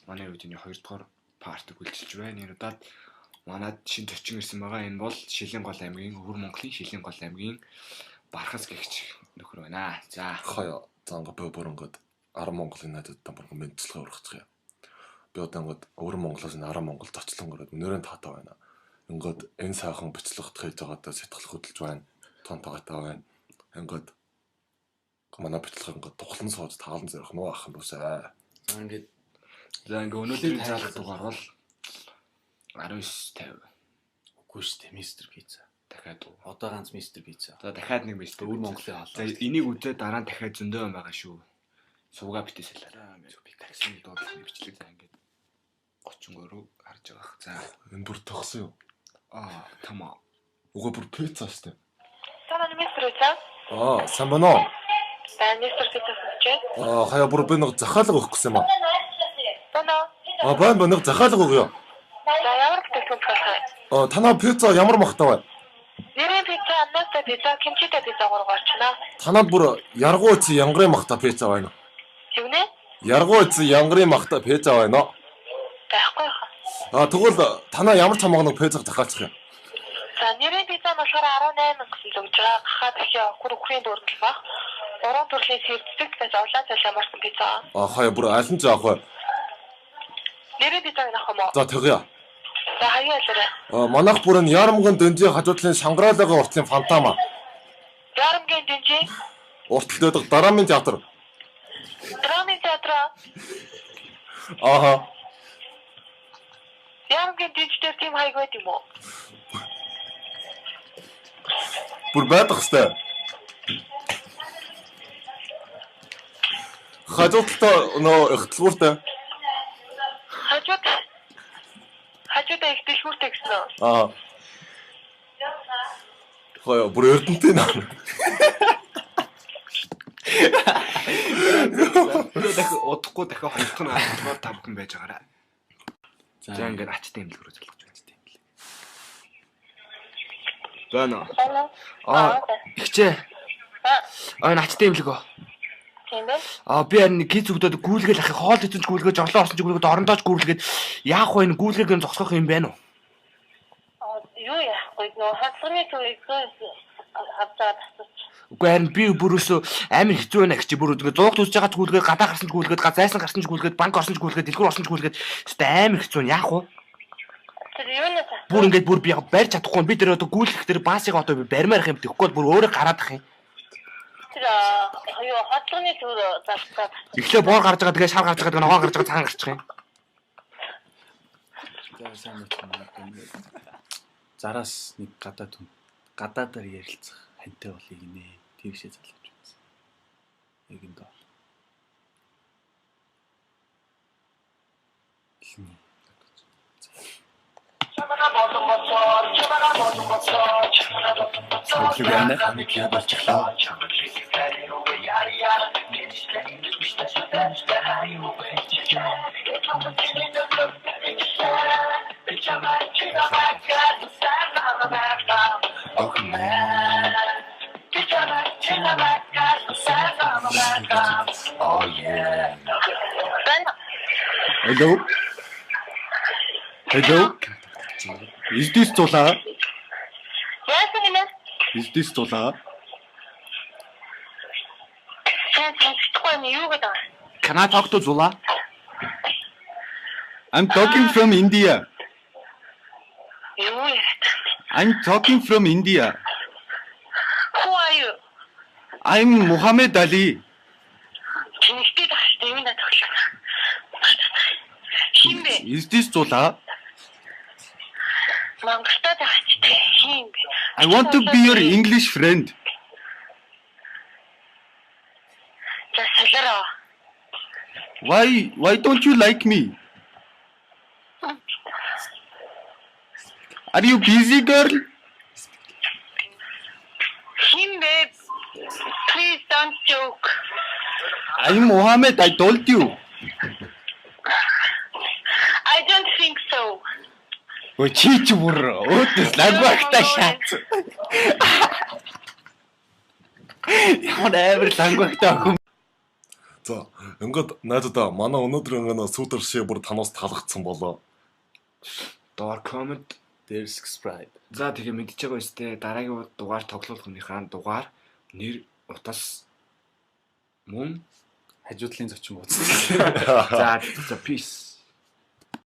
Манай үеийн 2 дугаар парт үйлчилж байна. Энэ удаад манад шин төчин ирсэн байгаа. Энэ бол Шилэн гол аймгийн Өвөр Монголын Шилэн гол аймгийн Бархас гэгч нөхөр байна. За хаяа занга бөөрөнгөд Арам Монголын найзуудтай бүрэн мэдчилгээ ургацгаая. Би одоо Өвөр Монголоос Арам Монголд очлон ороод өнөөрөө таатай байна. Ингээд энэ сайхан бичлэгт хийж байгаадаа сэтгэл хөдлөж байна. Тонтогоотой байна. Ингээд манай бичлэг ингээд тухлан сууж таалан зэрэг нуу ах юм үсэ. ингээд өнөөдрийн цаалах дугаар бол 19:50. Үгүй шүү дээ, Мистер Пицца. Дахиад Одоо ганц Мистер Пицца. За дахиад нэг Мистер Өвөр Монголын хаалт. За энийг үзээ дараа нь дахиад зөндөө юм байгаа шүү. Суугаа битээсэлээ. Би таксиг дуудлах бичлэг за ингээд 33 руу харж байгаа. За Энэ бүр тогсон юу? Тамаа. Уга бүр пицца штэ. Санаа Мистер Пицца. Сайн байна уу? Сайн Мистер Пицца гэж. Хаяа бүр би нэг захаалга өгөх гэсэн юм аа. Санаа. Байна нэг захаалга өгөө. За ямар бүтээгдэхүүн болох вэ? Танаа пицца ямар махтай вэ? Нэрийн пицца, аннастай пицца, кимчитэй пицца гурваарчна. Танаад бүр яргуу чи янгарын махтай пицца байна уу? Юу нэ? Яргуу чи янгарын махтай пицца байна уу? Байхгүй хаа. Тэгвэл танаа ямар чамаг нэг пиццаг захаалчих юм. За нэрийн пицца нь болохоор 18 гэсэн л өгж байгаа. Хахад ихе хүрхийн дөрөнгөл баг. 3 төрлийн сэрцэг байж улаан цал ямарсан пицца. Хаяа бүр аль нь заах вэ? Нэрийн пиццаг нах юм уу? За тэгье. За хаяа ялаарай. Манайх бүр нь Ярамган дэнжи хажуудлын Шанграалага уртлын фантама. Ярамгийн дэнжи. Уртлын Дарамын театр. Драмын театр. Ярамгийн дэнжтэй тийм хайг байт юм уу? Бүр байдаг хэвээр. Хажуудлаа нөө их дэлгүүртэй. Хажуудаа их дэлгүүртэй гэсэн. Хаяа бүр эрдэнтэй наа. дахиад удахгүй дахиад хоёр дахь нь 5 хүн байж байгаарай. За ингээд ачтай имлэг рүү залгаж байна тийм имлэг. Байна. Ихчээ. Энэ ачтай имлэг оо. Тийм бэ? Би харин гиз өгдөөд гүйлгээл ахыг хоол эзэнч гүйлгэж орлоо орсон ч гүйлгээд орондооч гүйлгээд яах вэ? Гүйлгээг нь зогсгох юм байна уу? Юу яахгүй нөө хацрын төвийг хавцаад асууч. Үгүй харин би бүрөөсөө амар хэцүү байна гэж бүр ингээд 100 төсөж байгаа ч гүйлгээд гадаа гарсан ч гүйлгээд зайсан гарсан ч гүйлгээд банк орсон ч гүйлгээд дэлгүүр орсон ч гүйлгээд өстой амар хэцүү яах вэ? Тэр юу нэ? Бүр ингээд бүр би барьж чадахгүй би тэр одоо гүйлэх тэр баасыг одоо би барьмаар юм тэгэхгүй бүр өөрөө гараад ах юм. Тэр юу хацрын төв застаад. Эхлээ боор гарч байгаа тэгээ шар гарч байгаа тэгээ ногоон гарч байгаа цаан гарчих юм. За сайн байна. Зараас нэг гадаадаар ярилцах хантай болыг нэ тэгшээ залгаж байна. Яг энэ доо. Сөглөгнө ханы пиа болчихлоо. Oh yeah. Hello. Is this Zola? Yes, Nina. Is this Zola? Can I talk to Zula? I'm talking from India. You. I'm talking from India. Who are you? I'm Muhammad Ali. Is this Zola? I want to be your English friend. Why don't you like me? Are you busy, girl? Please don't joke. I'm Mohammed, I told you. I don't think so. Чи бүр өөдөөс лангуагтай шаац. Ямар амар лангуагтай охин. За ингээд найдаа манай өнөөдрийн энэ сүүдэр шээ бүр танаас таалагдсан болоо. Доор comment Дээр subscribe. за тэгээ мэдчихэж байгаа үстэй дараагийн дугаар тоглох хүнийхээ дугаар нэр утас мөн Хажуудлын зочин бууц. за peace